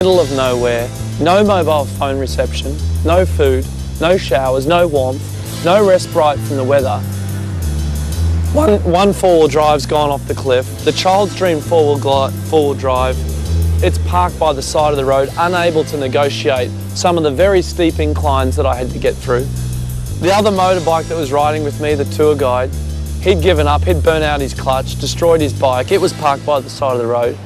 middle of nowhere, no mobile phone reception, no food, no showers, no warmth, no respite from the weather. One four-wheel drive's gone off the cliff. The Child's Dream four-wheel drive, it's parked by the side of the road, unable to negotiate some of the very steep inclines that I had to get through. The other motorbike that was riding with me, the tour guide, he'd given up, he'd burnt out his clutch, destroyed his bike. It was parked by the side of the road.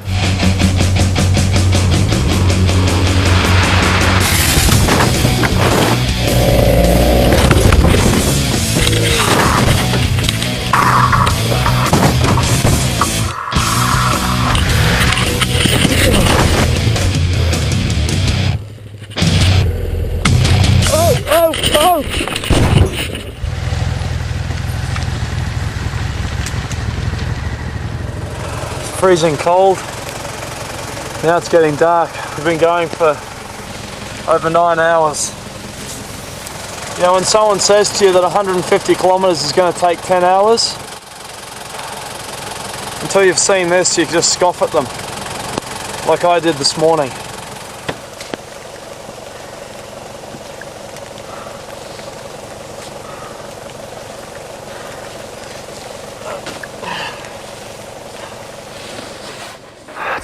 Freezing cold. Now it's getting dark. We've been going for over 9 hours. You know, when someone says to you that 150 kilometers is going to take 10 hours, until you've seen this, you just scoff at them, like I did this morning.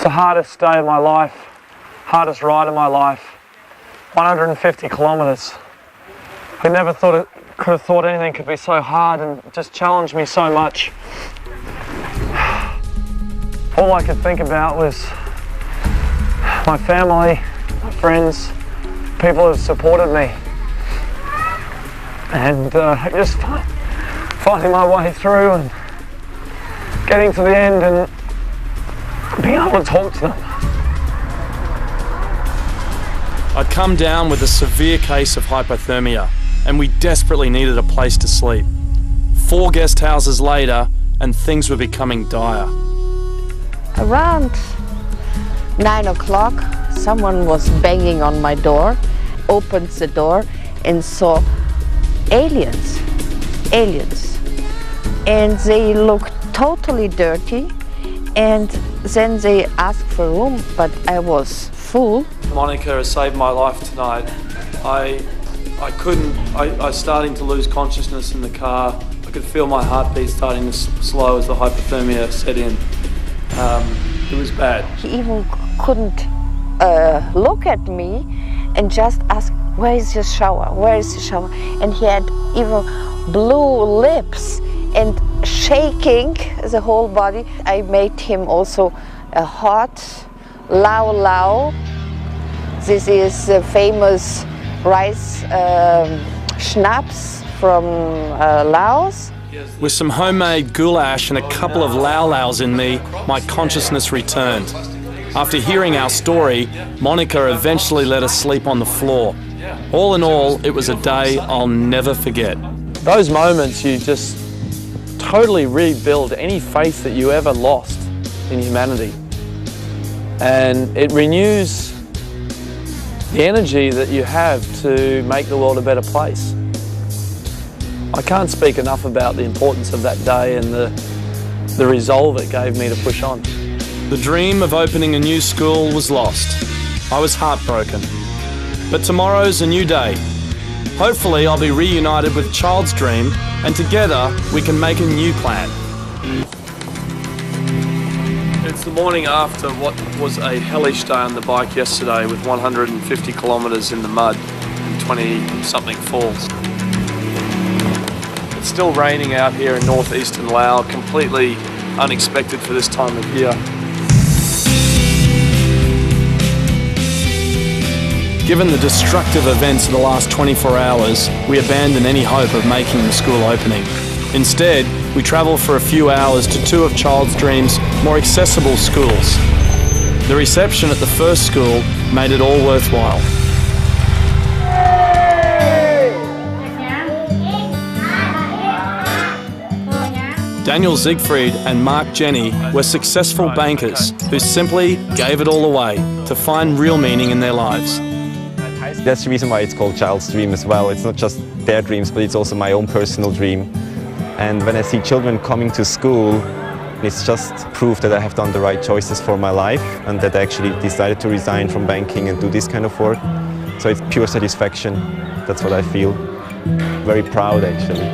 The hardest day of my life, hardest ride of my life, 150 kilometers. I never could have thought anything could be so hard and just challenged me so much. All I could think about was my family, my friends, people who have supported me, and just finding my way through and getting to the end and being able to talk to them. I'd come down with a severe case of hypothermia, and we desperately needed a place to sleep. 4 guest houses later, and things were becoming dire. Around 9 o'clock, someone was banging on my door, opened the door and saw aliens. And they looked totally dirty. And then they asked for room, but I was full. Monica has saved my life tonight. I starting to lose consciousness in the car. I could feel my heartbeat starting to slow as the hypothermia set in. It was bad. He even couldn't look at me and just ask, where is your shower? Where is the shower? And he had even blue lips and shaking the whole body. I made him also a hot Lao. This is the famous rice schnapps from Laos. With some homemade goulash and a couple of Laos in me, my consciousness returned. After hearing our story, Monica eventually let us sleep on the floor. All in all, it was a day I'll never forget. Those moments, you just totally rebuild any faith that you ever lost in humanity. And it renews the energy that you have to make the world a better place. I can't speak enough about the importance of that day and the resolve it gave me to push on. The dream of opening a new school was lost. I was heartbroken. But tomorrow's a new day. Hopefully I'll be reunited with Child's Dream, and together we can make a new plan. It's the morning after what was a hellish day on the bike yesterday with 150 kilometres in the mud and 20-something falls. It's still raining out here in northeastern Laos, completely unexpected for this time of year. Given the destructive events of the last 24 hours, we abandoned any hope of making the school opening. Instead, we travelled for a few hours to 2 of Child's Dream's more accessible schools. The reception at the first school made it all worthwhile. Daniel Siegfried and Mark Jenny were successful bankers who simply gave it all away to find real meaning in their lives. That's the reason why it's called Child's Dream as well. It's not just their dreams, but it's also my own personal dream. And when I see children coming to school, It's just proof that I have done the right choices for my life and that I actually decided to resign from banking and do this kind of work. So it's pure satisfaction. That's what I feel. Very proud, actually.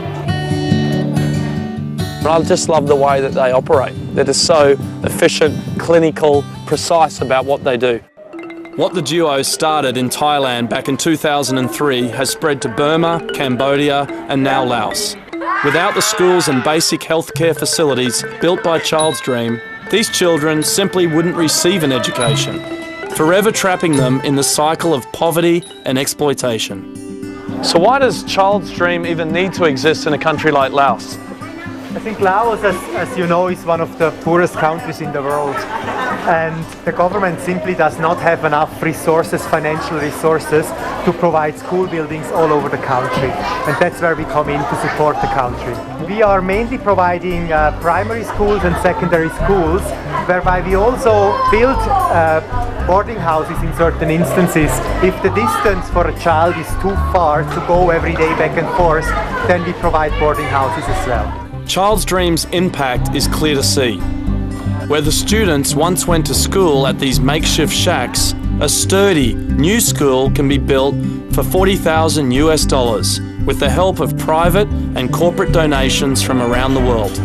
I just love the way that they operate. They're just so efficient, clinical, precise about what they do. What the duo started in Thailand back in 2003 has spread to Burma, Cambodia and now Laos. Without the schools and basic healthcare facilities built by Child's Dream, these children simply wouldn't receive an education, forever trapping them in the cycle of poverty and exploitation. So why does Child's Dream even need to exist in a country like Laos? I think Laos, as you know, is one of the poorest countries in the world, and the government simply does not have enough resources, financial resources, to provide school buildings all over the country, and that's where we come in to support the country. We are mainly providing primary schools and secondary schools, whereby we also build boarding houses in certain instances. If the distance for a child is too far to go every day back and forth, then we provide boarding houses as well. Child's Dream's impact is clear to see. Where the students once went to school at these makeshift shacks, a sturdy new school can be built for $40,000 US with the help of private and corporate donations from around the world.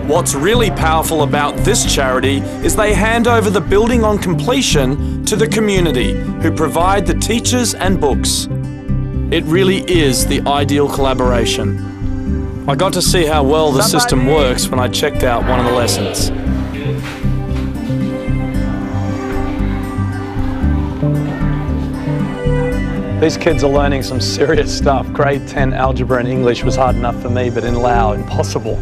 What's really powerful about this charity is they hand over the building on completion to the community, who provide the teachers and books. It really is the ideal collaboration. I got to see how well the system works when I checked out one of the lessons. These kids are learning some serious stuff. Grade 10 algebra and English was hard enough for me, but in Lao, impossible.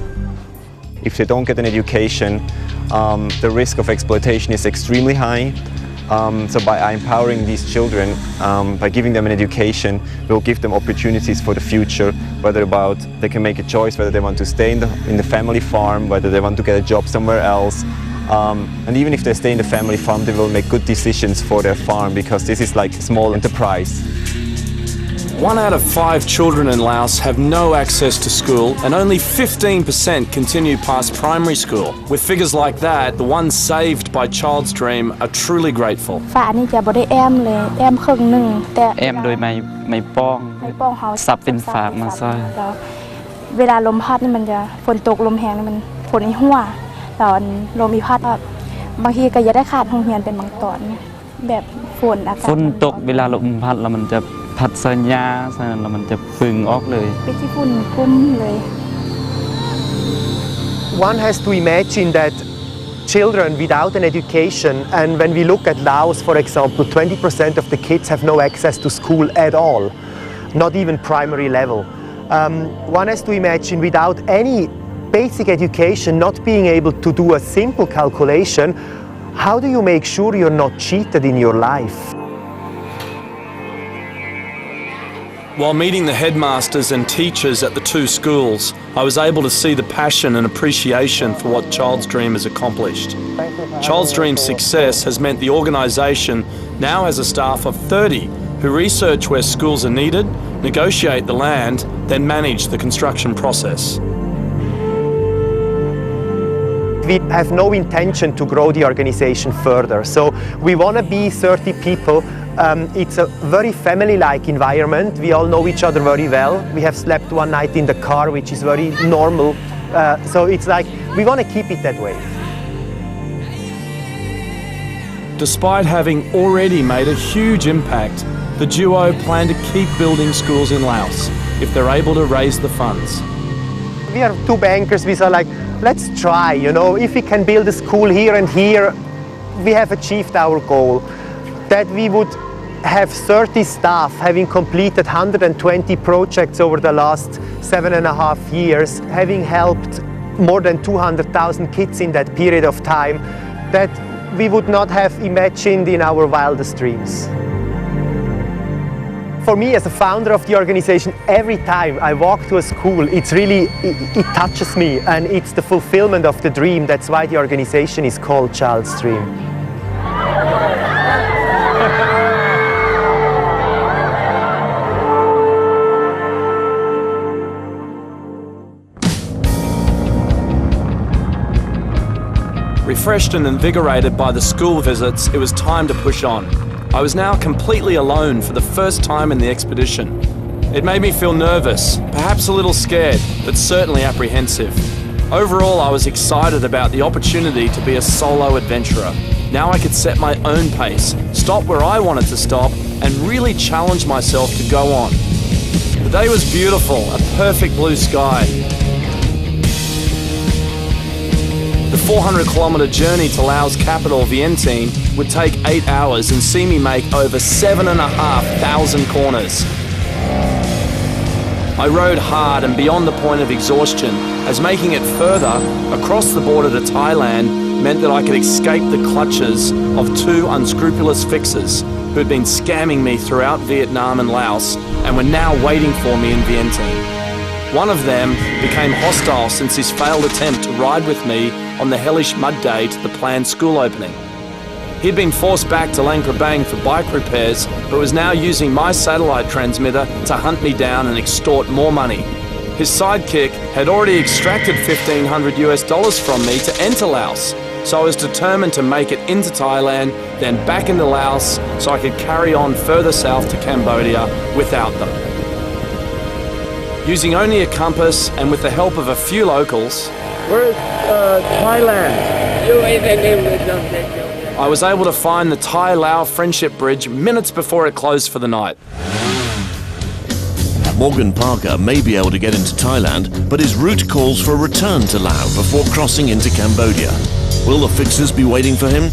If they don't get an education, the risk of exploitation is extremely high. So by empowering these children, by giving them an education, we'll give them opportunities for the future, whether they can make a choice whether they want to stay in the family farm, whether they want to get a job somewhere else. And even if they stay in the family farm, they will make good decisions for their farm, because this is like a small enterprise. 1 out of 5 children in Laos have no access to school, and only 15% continue past primary school. With figures like that, the ones saved by Child's Dream are truly grateful. ฝานี่จะบ่ได้แอมเลยแอมครึ่งหนึ่งแต่ แอมโดยไม่ป้อง เฮา ซับเป็นฝากมาซอย แล้วเวลาลมพัดนี่มันจะฝนตกลมแรงนี่มันฝนให้หัวตอนลมอีพัดบางทีก็จะได้ขาดโรงเรียนเป็นบางตอนแบบฝนอากาศ ฝนตกเวลาลมพัดแล้วมันจะพัดสัญญาแล้วมันจะปึงออกเลย เป็นที่ฝุ่นกุ้มเลย One has to imagine that children without an education, and when we look at Laos, for example, 20% of the kids have no access to school at all, not even primary level. One has to imagine without any basic education, not being able to do a simple calculation, how do you make sure you're not cheated in your life? While meeting the headmasters and teachers at the 2 schools, I was able to see the passion and appreciation for what Child's Dream has accomplished. Child's Dream's success has meant the organisation now has a staff of 30 who research where schools are needed, negotiate the land, then manage the construction process. We have no intention to grow the organization further, so we want to be 30 people. It's a very family-like environment. We all know each other very well. We have slept one night in the car, which is very normal. So it's like, we want to keep it that way. Despite having already made a huge impact, the duo plan to keep building schools in Laos if they're able to raise the funds. We are 2 bankers. We are like, let's try, you know, if we can build a school here and here, we have achieved our goal. That we would have 30 staff having completed 120 projects over the last 7.5 years, having helped more than 200,000 kids in that period of time, that we would not have imagined in our wildest dreams. For me, as a founder of the organization, every time I walk to a school, it touches me, and it's the fulfillment of the dream. That's why the organization is called Child's Dream. refreshed and invigorated by the school visits, it was time to push on. I was now completely alone for the first time in the expedition. It made me feel nervous, perhaps a little scared, but certainly apprehensive. Overall, I was excited about the opportunity to be a solo adventurer. Now I could set my own pace, stop where I wanted to stop, and really challenge myself to go on. The day was beautiful, a perfect blue sky. The 400-kilometre journey to Laos' capital, Vientiane, would take 8 hours and see me make over 7,500 corners. I rode hard and beyond the point of exhaustion, as making it further, across the border to Thailand, meant that I could escape the clutches of two unscrupulous fixers who had been scamming me throughout Vietnam and Laos and were now waiting for me in Vientiane. One of them became hostile since his failed attempt to ride with me on the hellish mud day to the planned school opening. He'd been forced back to Luang Prabang for bike repairs, but was now using my satellite transmitter to hunt me down and extort more money. His sidekick had already extracted $1,500 from me to enter Laos, so I was determined to make it into Thailand, then back into Laos, so I could carry on further south to Cambodia without them. Using only a compass and with the help of a few locals, Where's Thailand? I was able to find the Thai-Lao Friendship Bridge minutes before it closed for the night. Morgan Parker may be able to get into Thailand, but his route calls for a return to Laos before crossing into Cambodia. Will the fixers be waiting for him?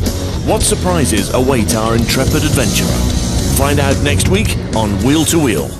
What surprises await our intrepid adventurer? Find out next week on Wheel to Wheel.